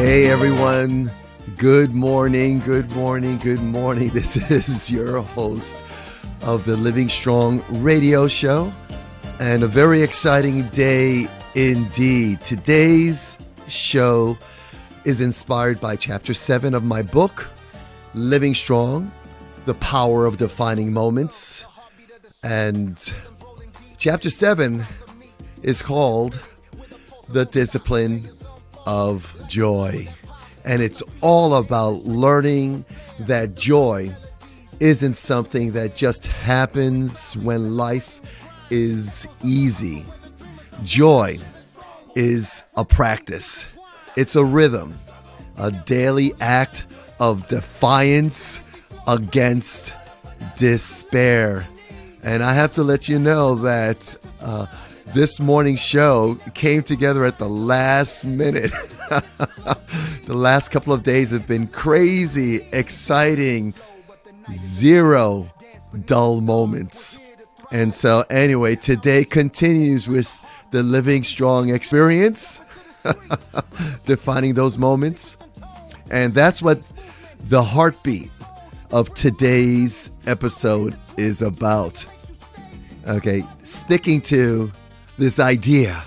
Hey everyone, good morning, good morning, good morning. This is your host of the Living Strong radio show, and a very exciting day indeed. Today's show is inspired by Chapter 7 of my book, Living Strong, The Power of Defining Moments. And Chapter 7 is called The Discipline of Joy. And it's all about learning that joy isn't something that just happens when life is easy. Joy is a practice. It's a rhythm, a daily act of defiance against despair. And I have to let you know that this morning's show came together at the last minute. The last couple of days have been crazy, exciting, zero dull moments. And so anyway, today continues with the Living Strong experience, defining those moments. And that's what the heartbeat of today's episode is about. Okay, sticking to this idea,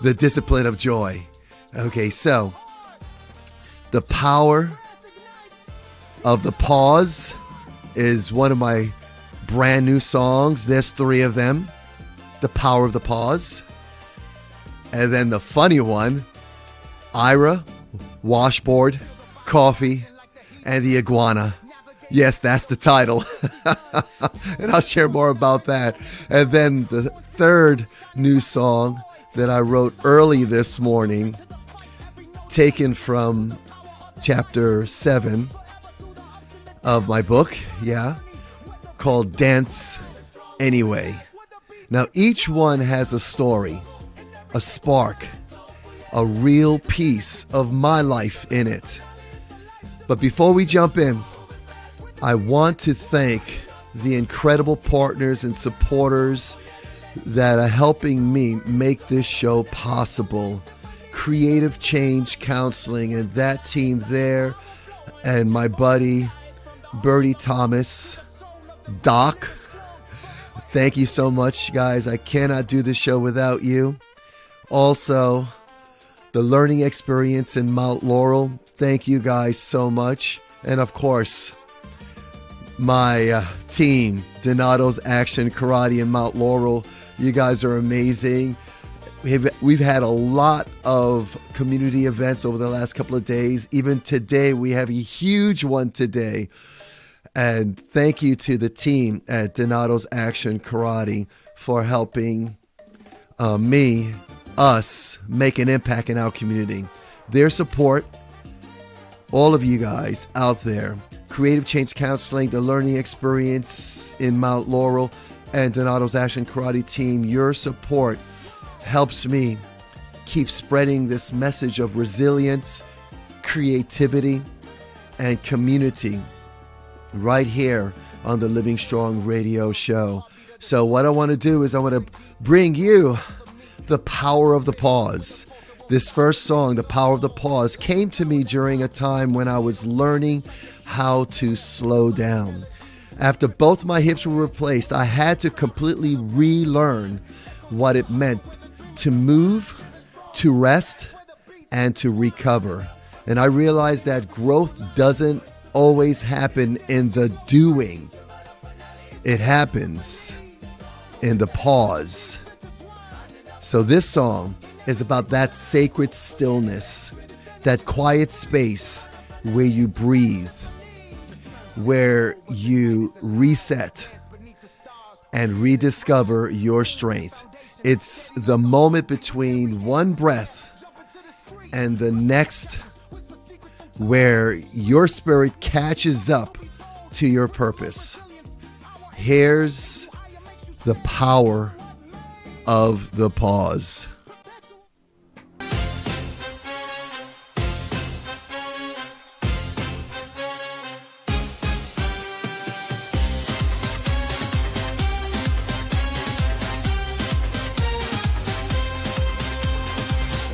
the discipline of joy. Okay, so the power of the pause is one of my brand new songs. There's 3 of them. The power of the pause. And then the funny one, Ira, washboard, coffee, and the iguana. Yes, that's the title. And I'll share more about that. And then the third new song that I wrote early this morning, taken from Chapter 7 of my book, called Dance Anyway. Now, each one has a story, a spark, a real piece of my life in it. But before we jump in, I want to thank the incredible partners and supporters that are helping me make this show possible. Creative Change Counseling and that team there, and my buddy Bertie Thomas, Doc. Thank you so much, guys. I cannot do this show without you. Also, the Learning Experience in Mount Laurel. Thank you guys so much. And of course, my team, Donato's Action Karate in Mount Laurel. You guys are amazing. We've had a lot of community events over the last couple of days. Even today, we have a huge one today. And thank you to the team at Donato's Action Karate for helping us make an impact in our community. Their support, all of you guys out there, Creative Change Counseling, the Learning Experience in Mount Laurel, and Donato's Action Karate team, your support helps me keep spreading this message of resilience, creativity, and community right here on the Living Strong radio show. So what I want to do is I want to bring you the power of the pause. This first song, The Power of the Pause, came to me during a time when I was learning how to slow down. After both my hips were replaced, I had to completely relearn what it meant to move, to rest, and to recover. And I realized that growth doesn't always happen in the doing. It happens in the pause. So this song is about that sacred stillness, that quiet space where you breathe, where you reset and rediscover your strength. It's the moment between one breath and the next where your spirit catches up to your purpose. Here's the power of the pause.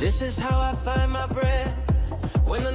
This is how I find my breath when the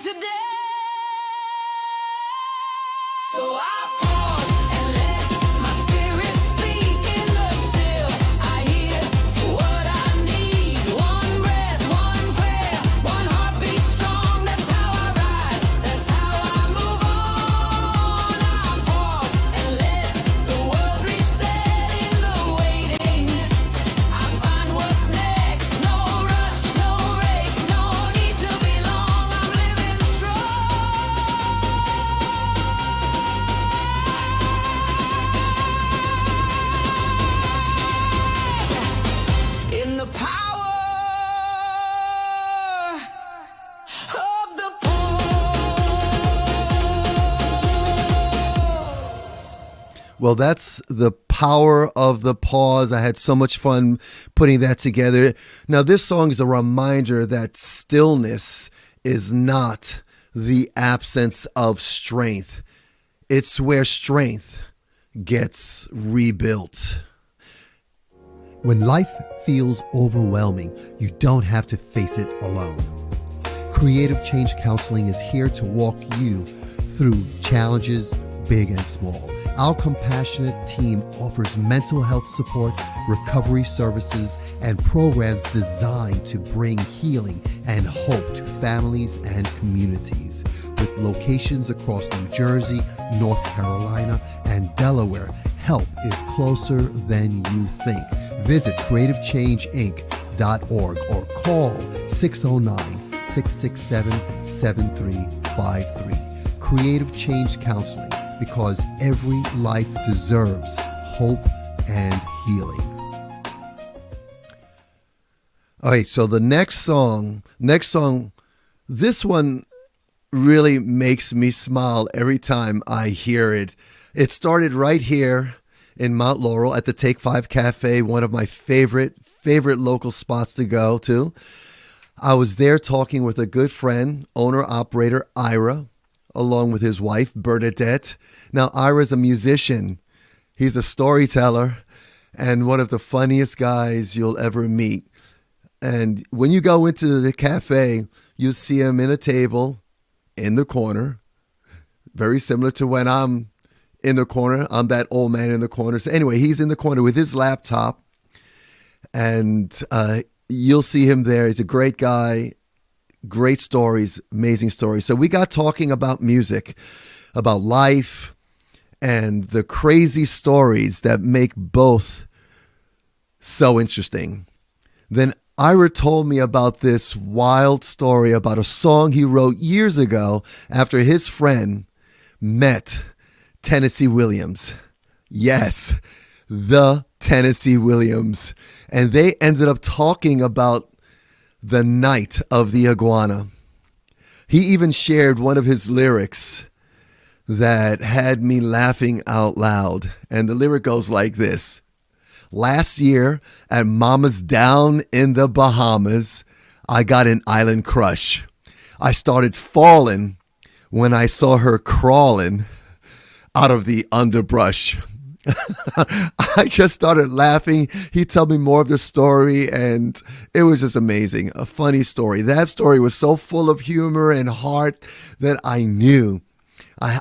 today. So I pause and let my spirit speak in the still. I hear what I need. One breath, one prayer, one heartbeat strong. That's how I rise. That's how I move on. I pause and let the world reset in the waiting. I find what's next. No rush, no race, no need to be long. I'm living strong. In the power of the pause. Well, that's the power of the pause. I had so much fun putting that together. Now, this song is a reminder that stillness is not the absence of strength. It's where strength gets rebuilt. When life feels overwhelming, you don't have to face it alone. Creative Change Counseling is here to walk you through challenges, big and small. Our compassionate team offers mental health support, recovery services, and programs designed to bring healing and hope to families and communities. With locations across New Jersey, North Carolina, and Delaware, help is closer than you think. Visit creativechangeinc.org or call 609-667-7353. Creative Change Counseling, because every life deserves hope and healing. All right, so the next song, this one really makes me smile every time I hear it. It started right here in Mount Laurel at the Take 5 Cafe, one of my favorite local spots to go to. I was there talking with a good friend, owner-operator Ira, along with his wife, Bernadette. Now, Ira's a musician. He's a storyteller and one of the funniest guys you'll ever meet. And when you go into the cafe, you'll see him in a table in the corner, very similar to when I'm in the corner. I'm that old man in the corner. So anyway, he's in the corner with his laptop, and you'll see him there. He's a great guy, great stories, amazing stories. So we got talking about music, about life, and the crazy stories that make both so interesting. Then Ira told me about this wild story about a song he wrote years ago after his friend met Tennessee Williams. Yes, the Tennessee Williams. And they ended up talking about the night of the iguana. He even shared one of his lyrics that had me laughing out loud. And the lyric goes like this. Last year at Mama's down in the Bahamas, I got an island crush. I started falling when I saw her crawling out of the underbrush. I just started laughing. He told me more of the story, and it was just amazing. A funny story. That story was so full of humor and heart that I knew I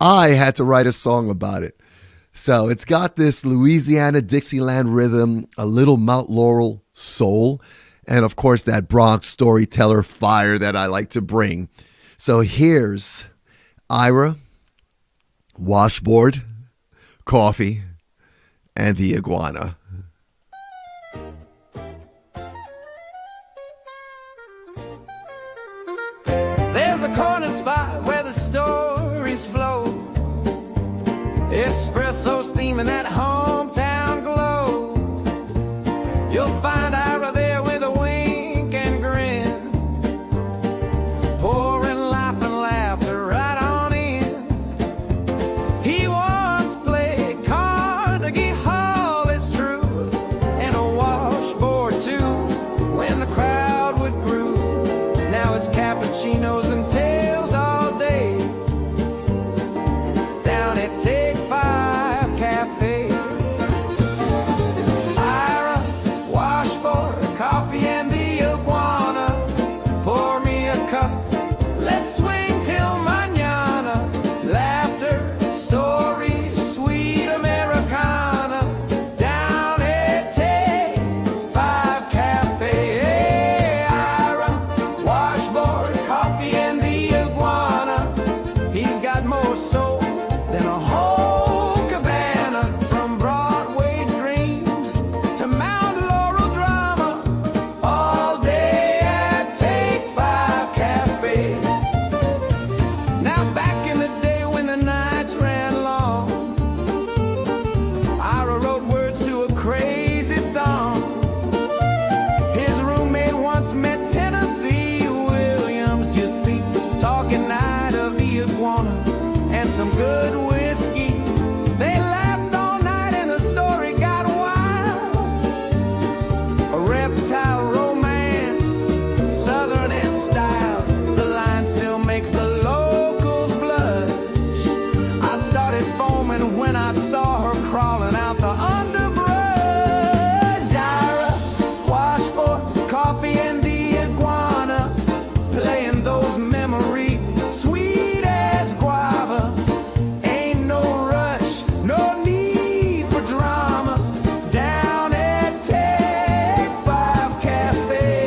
had to write a song about it. So it's got this Louisiana Dixieland rhythm, a little Mount Laurel soul, and of course that Bronx storyteller fire that I like to bring. So here's Ira, Washboard, Coffee, and the Iguana. There's a corner spot where the stories flow. Espresso steaming that hometown glow. You'll find Ira there with a wink and grin, pouring life and laughter right on in. He once played Carnegie Hall, it's true, and a washboard too, when the crowd would groove. Now it's cappuccinos and tails all day down at Take 5 Cafe. Ira, washboard, coffee, and the iguana. Pour me a cup, some good whiskey. They laughed all night and the story got wild. A reptile romance, southern in style. The line still makes the locals blush. I started foaming when I saw her crawling out the underbrush. Ira, washboard, coffee and the iguana, playing those memories sweet as guava. Ain't no rush, no need for drama. Down at Take 5 Cafe.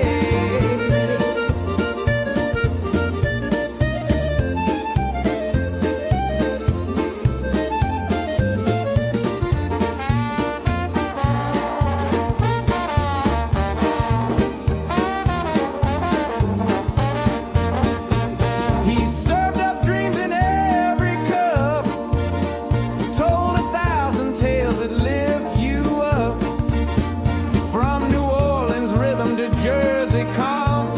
He served up dreams in every cup, told 1,000 tales that lift you up. From New Orleans rhythm to Jersey calm,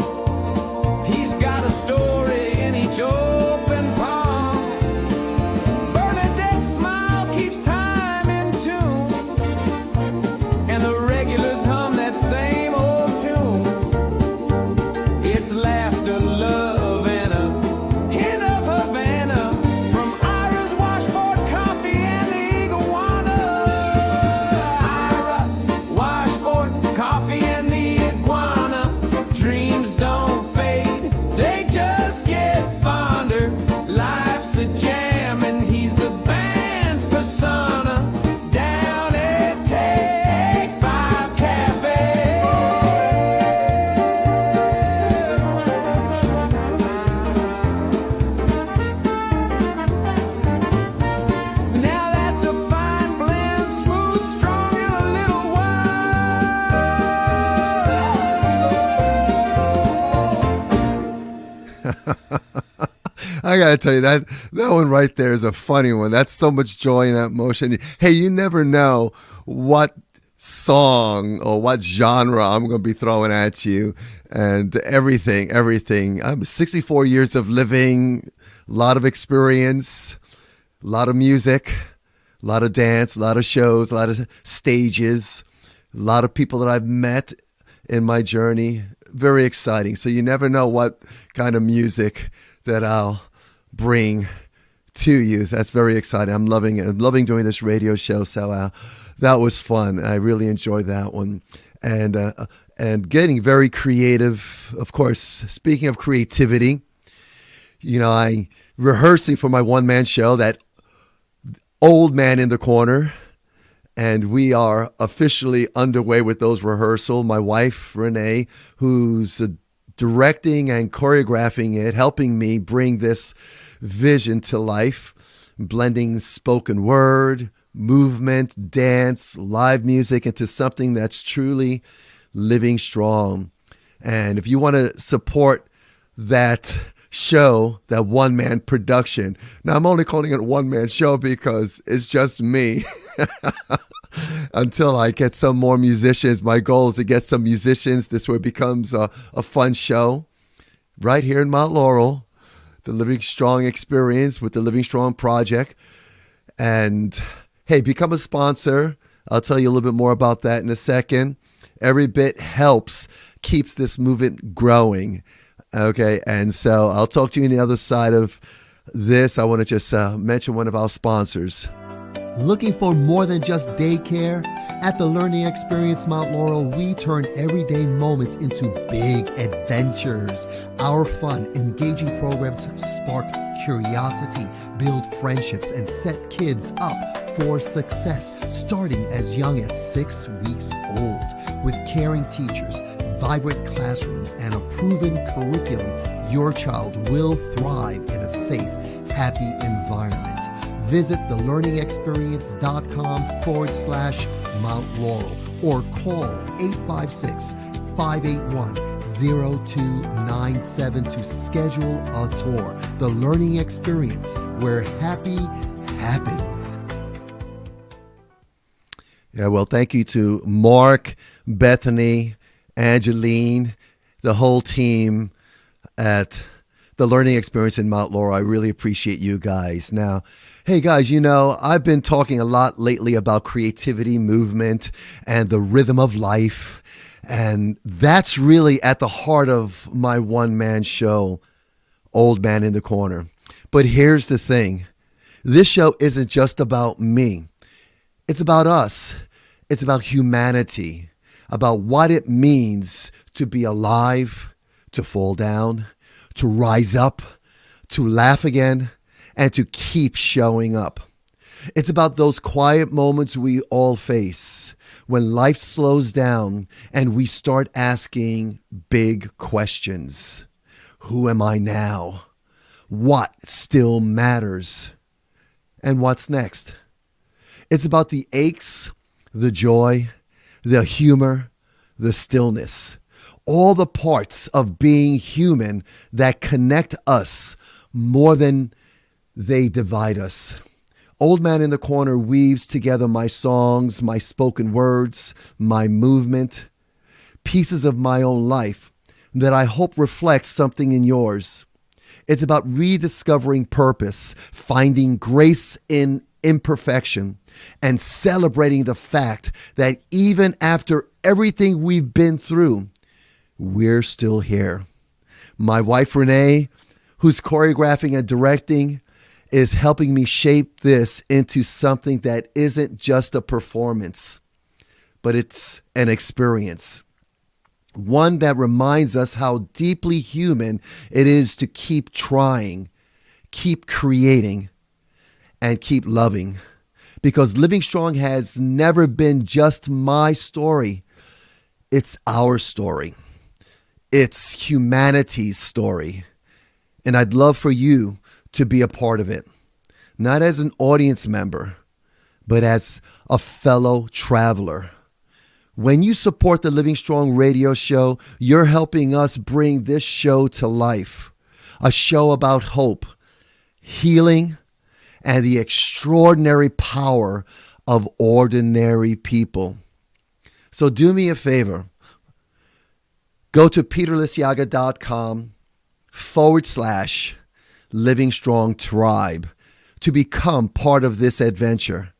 he's got a story in each open palm. Bernadette's smile keeps time in tune, and the regulars hum that same old tune. It's laughter, love, and a hint of Havana from Ira's washboard, coffee, and the iguana. Ira, washboard, coffee, and the iguana. Dreams don't fade, they just get fonder. Life's a jam, and he's the band's persona. Down at Take 5 Cafe. Now that's a fine blend, smooth, strong, and a little wild. I gotta tell you, that one right there is a funny one. That's so much joy in that motion. Hey, you never know what song or what genre I'm gonna be throwing at you, and everything. I'm 64 years of living, a lot of experience, a lot of music, a lot of dance, a lot of shows, a lot of stages, a lot of people that I've met in my journey. Very exciting. So you never know what kind of music that I'll bring to you. That's very exciting. I'm loving it. I'm loving doing this radio show. So that was fun. I really enjoyed that one. And getting very creative. Of course, speaking of creativity, I rehearsing for my one-man show, that Old Man in the Corner. And we are officially underway with those rehearsals. My wife, Renee, who's directing and choreographing it, helping me bring this vision to life, blending spoken word, movement, dance, live music into something that's truly living strong. And if you want to support that show, that one-man production. Now, I'm only calling it a one-man show because it's just me. Until I get some more musicians. My goal is to get some musicians. This way it becomes a fun show right here in Mount Laurel, the Living Strong experience with the Living Strong Project. And hey, become a sponsor. I'll tell you a little bit more about that in a second. Every bit helps, keeps this movement growing. Okay, and so I'll talk to you on the other side of this. I want to just mention one of our sponsors. Looking for more than just daycare? At the Learning Experience Mount Laurel, we turn everyday moments into big adventures. Our fun, engaging programs spark curiosity, build friendships, and set kids up for success, starting as young as 6 weeks old. With caring teachers, vibrant classrooms, and a proven curriculum, your child will thrive in a safe, happy environment. Visit thelearningexperience.com/Mount Laurel or call 856-581-0297 to schedule a tour. The Learning Experience, where happy happens. Yeah, well, thank you to Mark, Bethany, Angeline, the whole team at the learning experience in Mount Laurel. I really appreciate you guys. Now, hey guys, you know, I've been talking a lot lately about creativity, movement, and the rhythm of life. And that's really at the heart of my one-man show, Old Man in the Corner. But here's the thing. This show isn't just about me. It's about us. It's about humanity, about what it means to be alive, to fall down, to rise up, to laugh again, and to keep showing up. It's about those quiet moments we all face when life slows down and we start asking big questions. Who am I now? What still matters? And what's next? It's about the aches, the joy, the humor, the stillness, all the parts of being human that connect us more than they divide us. Old Man in the Corner weaves together my songs, my spoken words, my movement, pieces of my own life that I hope reflect something in yours. It's about rediscovering purpose, finding grace in imperfection, and celebrating the fact that even after everything we've been through, we're still here. My wife, Renee, who's choreographing and directing, is helping me shape this into something that isn't just a performance, but it's an experience. One that reminds us how deeply human it is to keep trying, keep creating, and keep loving. Because Living Strong has never been just my story. It's our story. It's humanity's story. And I'd love for you to be a part of it. Not as an audience member, but as a fellow traveler. When you support the Living Strong radio show, you're helping us bring this show to life. A show about hope, healing, and the extraordinary power of ordinary people. So do me a favor. Go to peterlisiaga.com/Living Strong Tribe to become part of this adventure.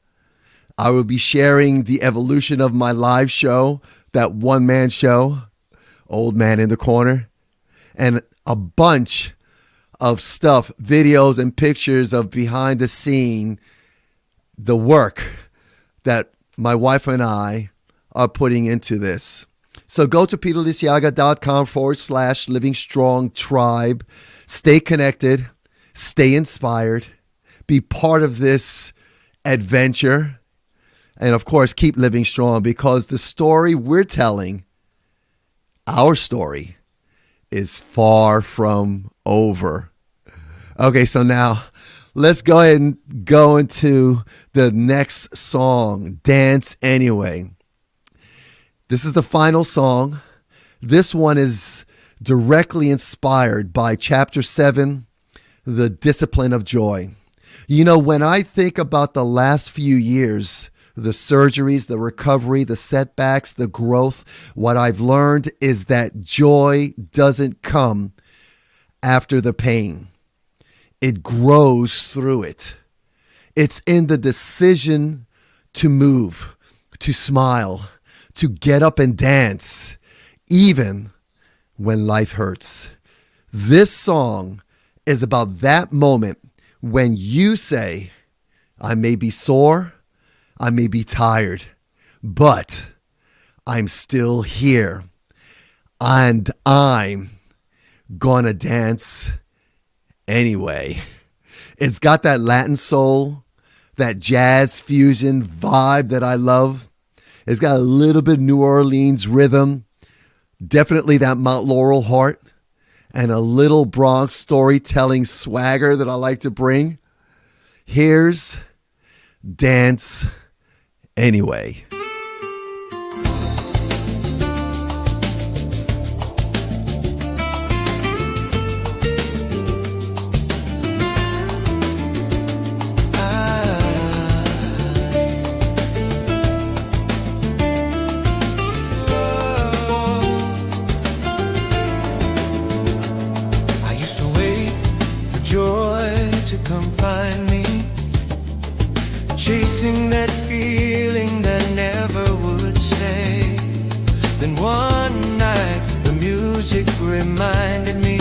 I will be sharing the evolution of my live show, that one-man show, Old Man in the Corner, and a bunch of stuff, videos and pictures of behind the scene, the work that my wife and I are putting into this. So go to peterlisiaga.com/Living Strong Tribe. Stay connected, stay inspired, be part of this adventure, and of course, keep living strong, because the story we're telling, our story, is far from over. Okay, so now let's go ahead and go into the next song, Dance Anyway. This is the final song. This one is directly inspired by Chapter 7, The Discipline of Joy. You know, when I think about the last few years, the surgeries, the recovery, the setbacks, the growth, what I've learned is that joy doesn't come after the pain. It grows through it. It's in the decision to move, to smile, to get up and dance, even when life hurts. This song is about that moment when you say, I may be sore, I may be tired, but I'm still here, and I'm gonna dance anyway. It's got that Latin soul, that jazz fusion vibe that I love. It's got a little bit of New Orleans rhythm, definitely that Mount Laurel heart, and a little Bronx storytelling swagger that I like to bring. Here's Dance Anyway. I used to wait to come find me, chasing that feeling that never would stay. Then one night the music reminded me,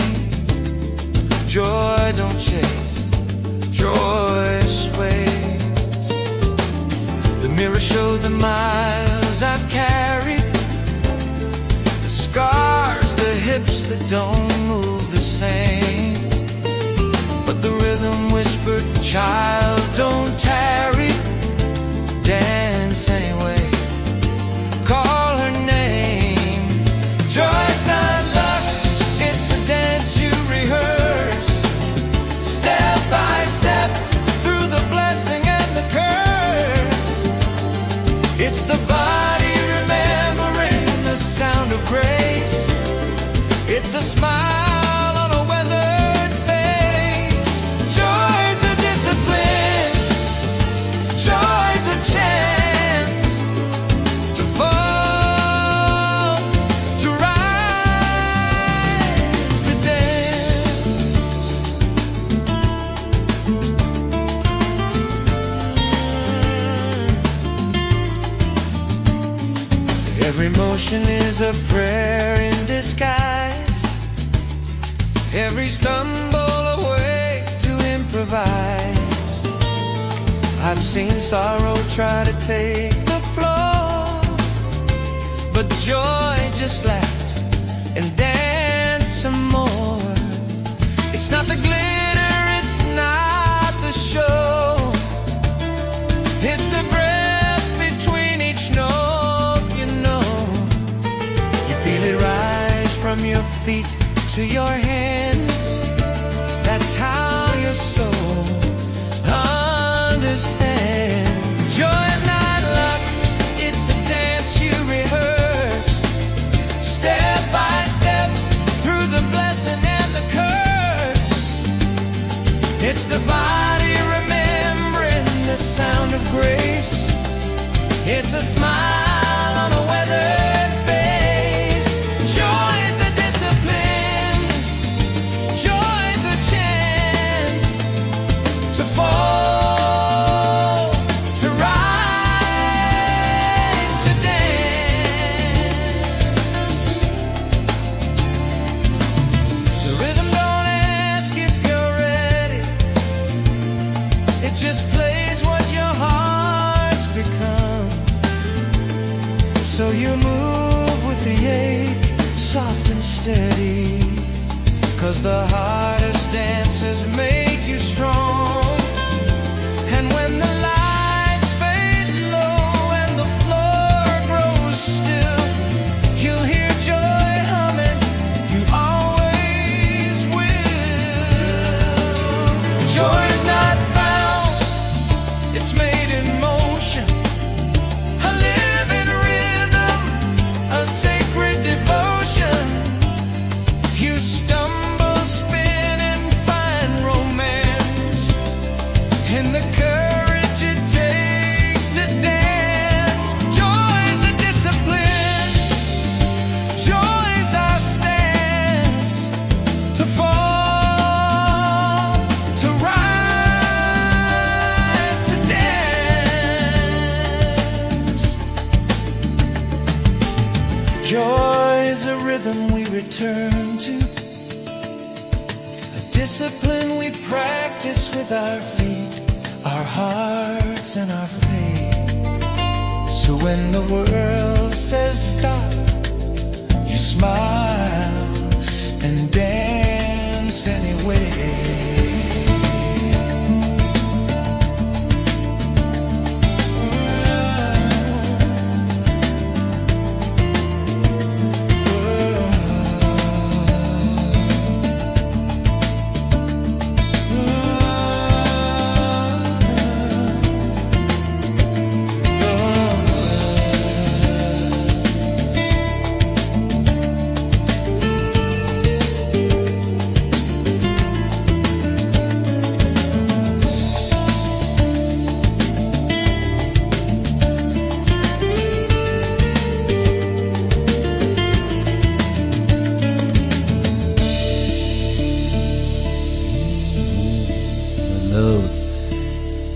joy don't chase, joy sways. The mirror showed the miles I've carried, the scars, the hips that don't move the same. But the rhythm whispered, child, don't tarry, dance anyway, call her name. Joy's not luck, it's a dance you rehearse, step by step, through the blessing and the curse. It's the body remembering the sound of grace. It's a smile on a weathered face. Joy's a discipline, joy's a chance to fall, to rise, to dance. Every motion is a prayer in disguise, every stumble a way to improvise. I've seen sorrow try to take the floor, but joy just laughed and danced some more. It's not the glitter, it's not the show, it's the breath between each note, you know. You feel it rise from your feet to your hands. That's how your soul understands. Joy is not luck, it's a dance you rehearse, step by step, through the blessing and the curse. It's the body remembering the sound of grace. It's a smile on a weathered face. Joy is a discipline, joy's a chance to fall, to rise, to dance. The rhythm don't ask if you're ready, it just plays what your heart's become. So you move with the ache, soft and steady, 'cause the hardest dances make you strong. And when the lights fade low and the floor grows still, you'll hear joy humming, you always will. Joy is not found, it's made in motion, a living rhythm, a sacred devotion. You stumble, spin, and find romance in the courage it takes to dance. Joy's a discipline, joy's our stance, to fall, to rise, to dance. Joy's a rhythm we return to, a discipline we practice with our feet, our hearts and our faith. So when the world says stop, you smile and dance anyway.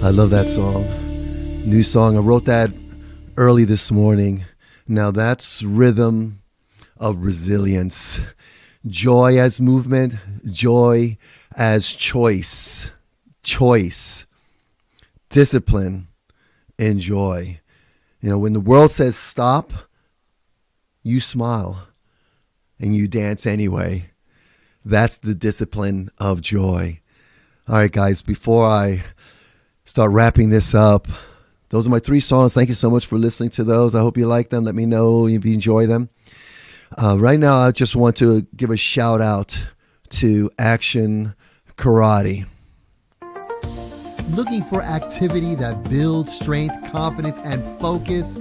I love that song. New song. I wrote that early this morning. Now that's rhythm of resilience. Joy as movement, joy as choice. Choice, discipline, and joy. You know, when the world says stop, you smile and you dance anyway. That's the discipline of joy. All right, guys, before I start wrapping this up, those are my 3 songs. Thank you so much for listening to those. I hope you like them. Let me know if you enjoy them. Right now, I just want to give a shout out to Action Karate. Looking for activity that builds strength, confidence, and focus?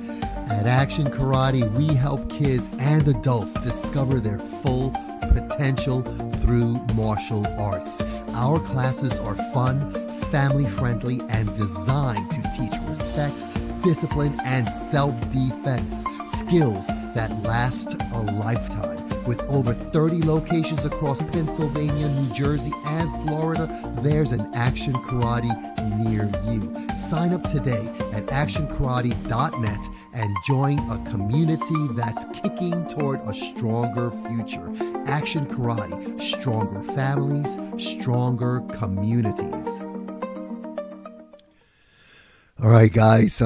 At Action Karate, we help kids and adults discover their full potential through martial arts. Our classes are fun, family-friendly, and designed to teach respect, discipline, and self-defense, skills that last a lifetime. With over 30 locations across Pennsylvania, New Jersey, and Florida, there's an Action Karate near you. Sign up today at actionkarate.net and join a community that's kicking toward a stronger future. Action Karate, stronger families, stronger communities. All right, guys.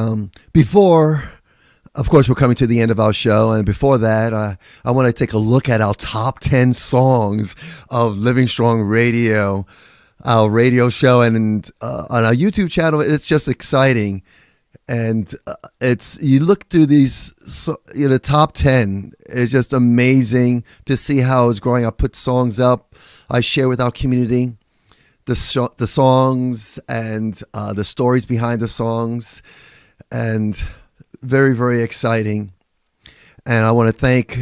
Of course, we're coming to the end of our show. And before that, I want to take a look at our top 10 songs of Living Strong Radio, our radio show. And on our YouTube channel, it's just exciting. And you look through these, the top 10, it's just amazing to see how it's growing. I put songs up. I share with our community the songs and the stories behind the songs. And very, very exciting. And I want to thank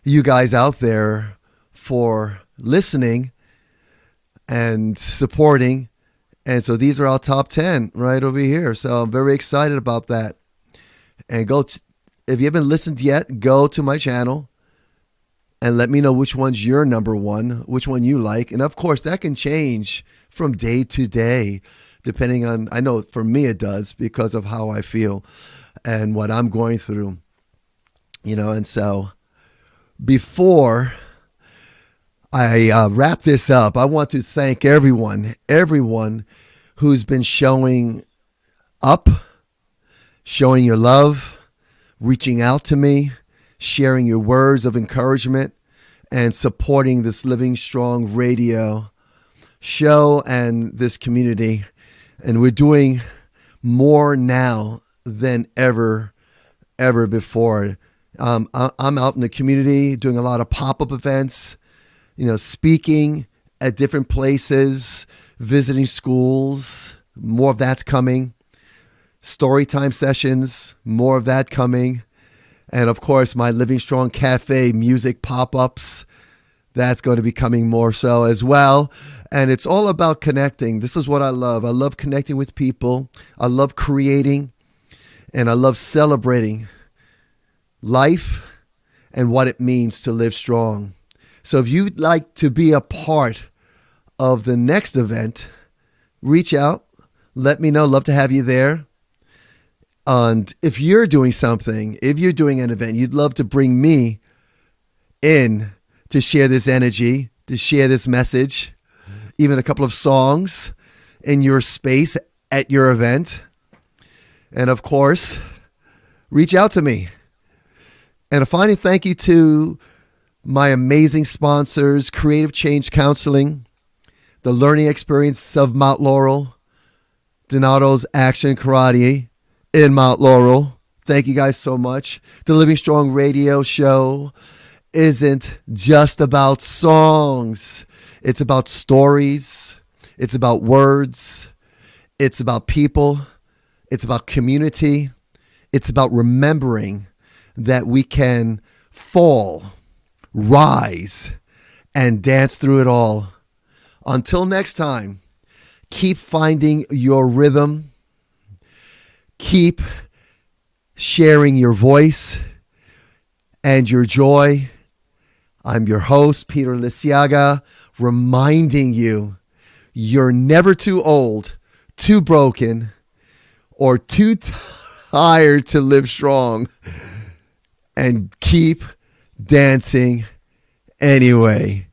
you guys out there for listening and supporting. And so these are our top 10 right over here. So I'm very excited about that. And if you haven't listened yet, go to my channel and let me know which one's your number one, which one you like. And of course, that can change from day to day, depending on, I know for me it does because of how I feel and what I'm going through, and so before I wrap this up, I want to thank everyone who's been showing up, showing your love, reaching out to me, sharing your words of encouragement, and supporting this Living Strong Radio show and this community. And we're doing more now than ever before. I'm out in the community doing a lot of pop-up events, speaking at different places, visiting schools. More of that's coming. Story time sessions, more of that coming. And of course, my Living Strong Cafe music pop-ups, that's going to be coming more so as well. And it's all about connecting. This is what I love. I love connecting with people. I love creating. And I love celebrating life and what it means to live strong. So if you'd like to be a part of the next event, reach out. Let me know. Love to have you there. And if you're doing something, if you're doing an event, you'd love to bring me in to share this energy, to share this message, even a couple of songs in your space at your event. And of course, reach out to me. And a final thank you to my amazing sponsors, Creative Change Counseling, the Learning Experience of Mount Laurel, Donato's Action Karate in Mount Laurel. Thank you guys so much. The Living Strong Radio show isn't just about songs. It's about stories. It's about words. It's about people. It's about community. It's about remembering that we can fall, rise, and dance through it all. Until next time, keep finding your rhythm. Keep sharing your voice and your joy. I'm your host, Peter Lisiaga, reminding you, you're never too old, too broken, or too tired to live strong, and keep dancing anyway.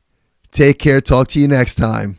Take care. Talk to you next time.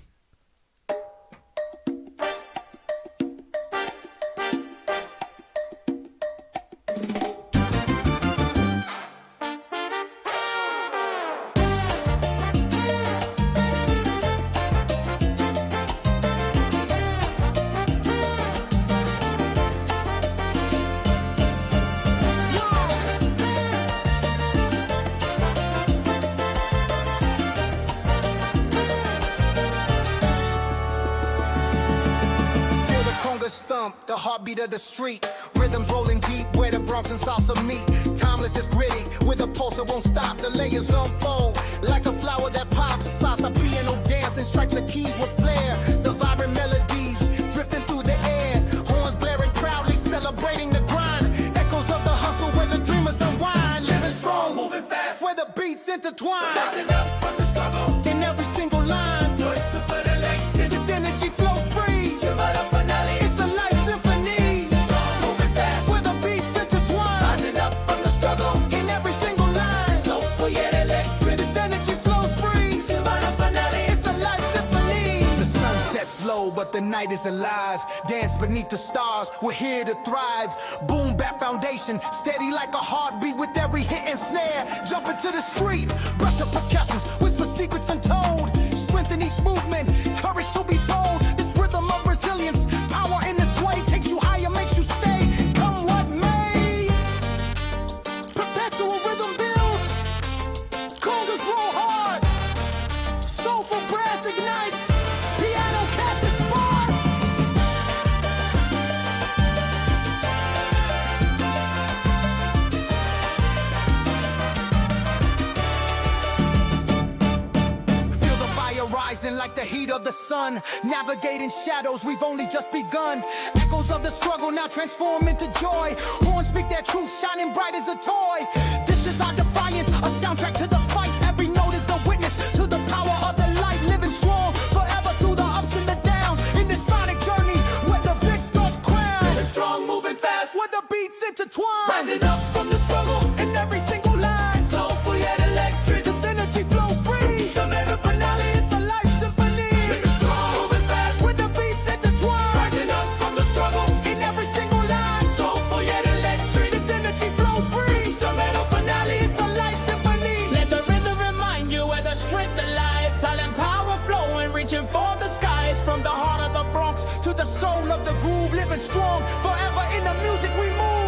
Feel the conga stump, the heartbeat of the street. Rhythms rolling deep where the Bronx and salsa meet. Timeless is gritty, with a pulse that won't stop. The layers unfold like a flower that pops. Salsa piano dancing strikes the keys with flair. The vibrant melodies drifting through the air. Horns blaring proudly, celebrating the grind. Echoes of the hustle where the dreamers unwind. Living strong, moving fast, where the beats intertwine. Rising up from the struggle in every single line. Choice of election, this energy flows free. It's a life symphony. Strong, moving fast, where the beats intertwine. Rising up from the struggle in every single line. Soulful yet electric, this energy flows free. It's a life symphony. The sun sets low, but the night is alive. Dance beneath the stars, we're here to thrive. Boom bap foundation, steady like a heartbeat with every hit and snare. Jump into the street, brush up percussions, whisper secrets untold. Strengthen each movement, courage to be bold. This rhythm of resilience, power in this way takes you higher, makes you stay. Come what may, perpetual rhythm builds. Congas roll hard, soulful brass ignites. Piano catches spark. Feel the fire rising like the heat of the sun. Navigating shadows, we've only just begun. Echoes of the struggle now transform into joy. Horns speak their truth, shining bright as a toy. This is our defiance, a soundtrack to the fight. Every note is a witness to the power of the light. Living strong forever through the ups and the downs. In this sonic journey, where the victor's crowned. Living strong, moving fast, where the beats intertwine. Rising up from the struggle in every single line. Soulful yet electric, this energy flows free. The meta finale is a life symphony. Living strong, moving fast, where the beats intertwine. Rising up from the struggle in every single line. Soulful yet electric, this energy flows free. The meta finale is a life symphony. Let the rhythm remind you where the strength lies. Silent power flowing, reaching for the skies. From the heart of the Bronx to the soul of the groove. Living strong forever in the music we move.